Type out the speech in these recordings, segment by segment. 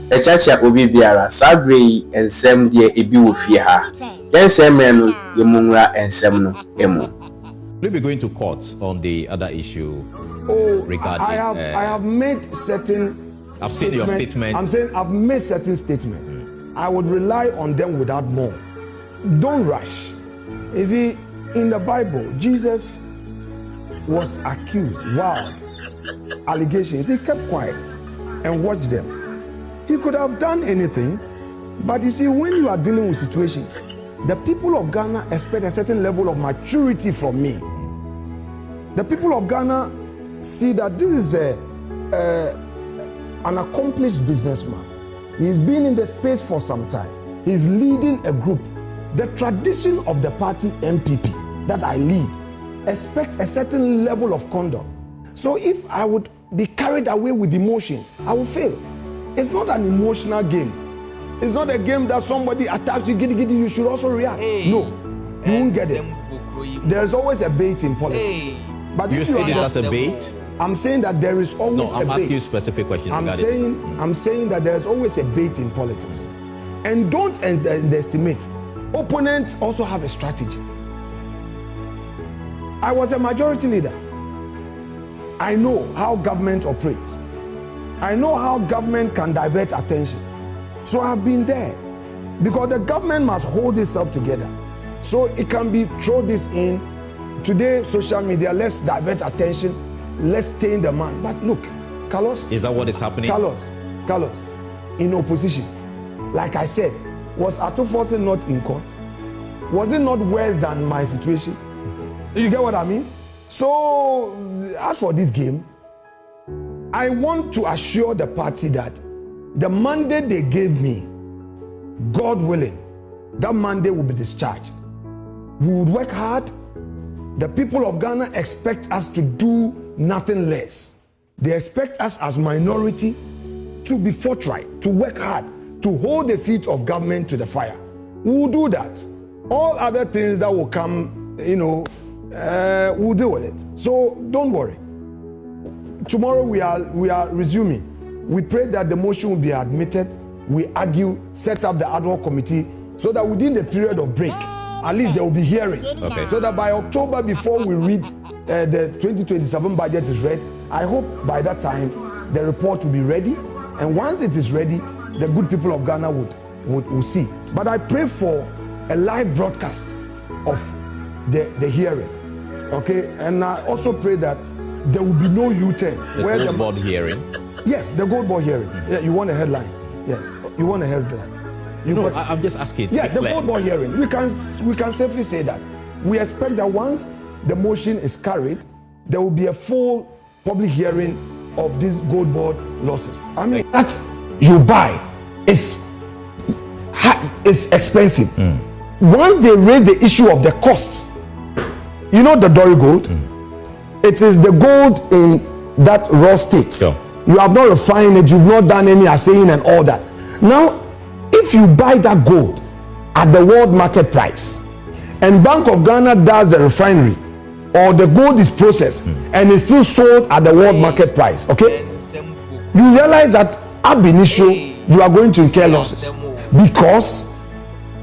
echacha obi biara sabre ensem de ebi wo fie ha ensem no yemunra ensem no emu. Will be going to court on the other issue regarding I have made certain I've seen your statement. I'm saying I've made certain statements. I would rely on them without more. Don't rush. You see, in the Bible, Jesus was accused, wild allegations. He kept quiet and watched them. He could have done anything, but you see, when you are dealing with situations, the people of Ghana expect a certain level of maturity from me. The people of Ghana see that this is an accomplished businessman. He's been in the space for some time. He's leading a group. The tradition of the party MPP that I lead expects a certain level of conduct. So if I would be carried away with emotions, I will fail. It's not an emotional game. It's not a game that somebody attacks you, you should also react. No, you won't get it. There's always a bait in politics. But you see this as a bait? I'm saying that there is always a bait. I'm asking you a specific question. I'm saying that there's always a bait in politics. And don't underestimate. Opponents also have a strategy. I was a majority leader. I know how government operates. I know how government can divert attention. So I've been there. Because the government must hold itself together. So it can be throw this in. Today, social media, let's divert attention. Let's tame the man. But look, Carlos. Is that what is happening? Carlos, in opposition. Like I said, was Atufose not in court? Was it not worse than my situation? You get what I mean? So, as for this game, I want to assure the party that the mandate they gave me, God willing, that mandate will be discharged. We would work hard. The people of Ghana expect us to do nothing less. They expect us as minority to be forthright, to work hard, to hold the feet of government to the fire. We will do that. All other things that will come, we'll deal with it. So don't worry. Tomorrow we are resuming. We pray that the motion will be admitted. We argue, set up the ad hoc committee so that within the period of break, at least there will be hearing. Okay. So that by October, before we read the 2027 budget is read, I hope by that time the report will be ready. And once it is ready, the good people of Ghana would see. But I pray for a live broadcast of the hearing. Okay? And I also pray that there will be no U-turn. The gold board hearing? Yes, the gold board hearing. Yeah, you want a headline? Yes, you want a headline. I'm just asking. Yeah, the gold board hearing. We can safely say that. We expect that once the motion is carried, there will be a full public hearing of these gold board losses. I mean, that you buy is expensive. Once they raise the issue of the cost, the Dory gold, it is the gold in that raw state. Sure. You have not refined it, you've not done any assaying and all that. Now, if you buy that gold at the world market price, and Bank of Ghana does the refinery, or the gold is processed and is still sold at the world market price, okay? You realize that ab initio you are going to incur losses because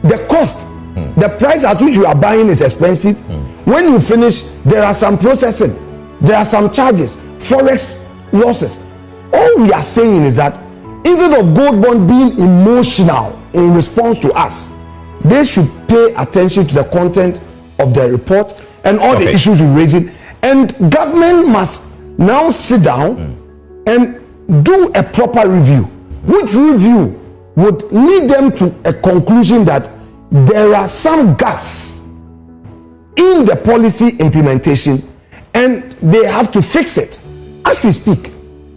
the cost, the price at which you are buying is expensive. When you finish, there are some processing, there are some charges, forex losses. All we are saying is that instead of gold bond being emotional in response to us, they should pay attention to the content of the report and all the issues we're raising. And government must now sit down and do a proper review, which review would lead them to a conclusion that there are some gaps in the policy implementation and they have to fix it. As we speak,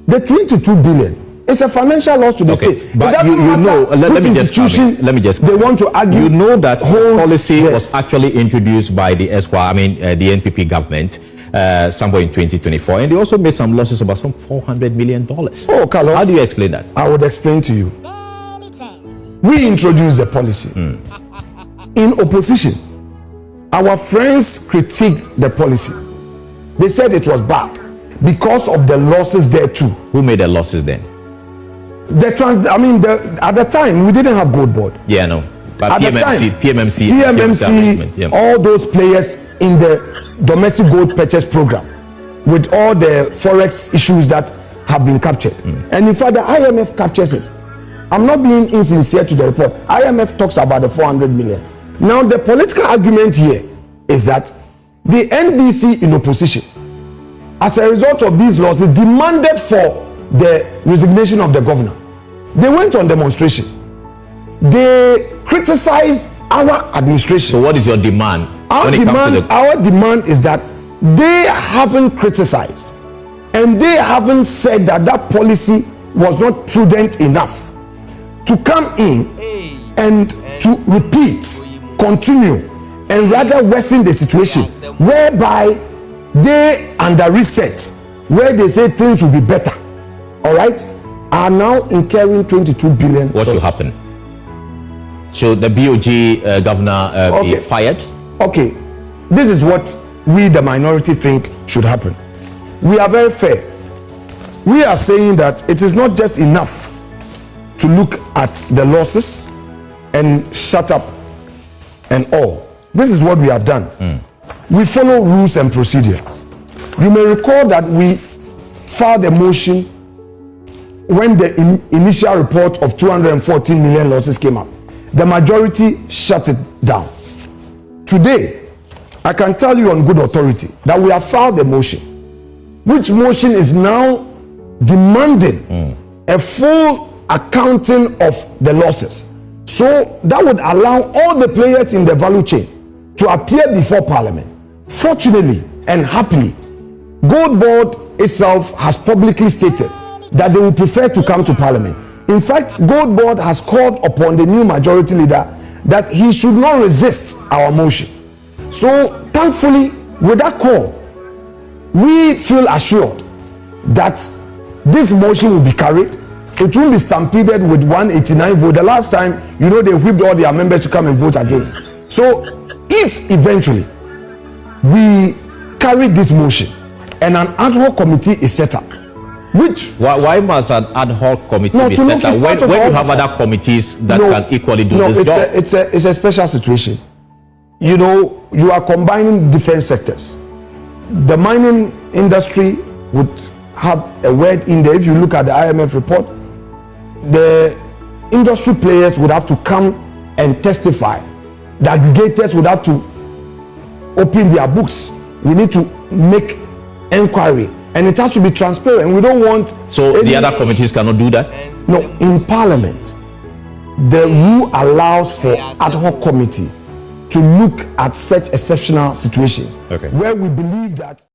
the 22 billion is a financial loss to the state. But let me just they want to argue. You know that policy was actually introduced by the the NPP government somewhere in 2024, and they also made some losses about some $400 million. Oh, Carlos, how do you explain that? I would explain to you. We introduced the policy. In opposition, our friends critiqued the policy. They said it was bad because of the losses there too. Who made the losses then? At the time we didn't have gold board. Yeah, no. But At PMMC, all those players in the domestic gold purchase program, with all the forex issues that have been captured. And in fact, the IMF captures it. I'm not being insincere to the report. IMF talks about the 400 million. Now, the political argument here is that the NDC in opposition, as a result of these losses, demanded for the resignation of the governor. They went on demonstration. They criticized our administration. So what is your demand? Our demand is that they haven't criticized and they haven't said that that policy was not prudent enough to come in and to repeat, continue, and rather worsen the situation, whereby they under reset, where they say things will be better, all right, are now incurring 22 billion. What should happen? Should the BOG governor be fired? Okay, this is what we, the minority, think should happen. We are very fair. We are saying that it is not just enough to look at the losses and shut up and all. This is what we have done. We follow rules and procedure. You may recall that we filed a motion when the initial report of 214 million losses came up. The majority shut it down. Today, I can tell you on good authority that we have filed a motion, which motion is now demanding a full accounting of the losses. So that would allow all the players in the value chain to appear before Parliament. Fortunately and happily, Gold Board itself has publicly stated that they would prefer to come to Parliament. In fact, Gold Board has called upon the new majority leader that he should not resist our motion. So thankfully, with that call, we feel assured that this motion will be carried. It will be stampeded with 189 votes. The last time, you know, they whipped all their members to come and vote against. So if eventually we carry this motion and an ad hoc committee is set up, which why must an ad hoc committee be set up when you have other committees that can equally do this job? It's a special situation. You know, you are combining different sectors. The mining industry would have a word in there. If you look at the IMF report, the industry players would have to come and testify. The aggregators would have to open their books. We need to make inquiry, and it has to be transparent. We don't want. So the other committees cannot do that? No, in Parliament, the rule allows for ad hoc committee to look at such exceptional situations where we believe that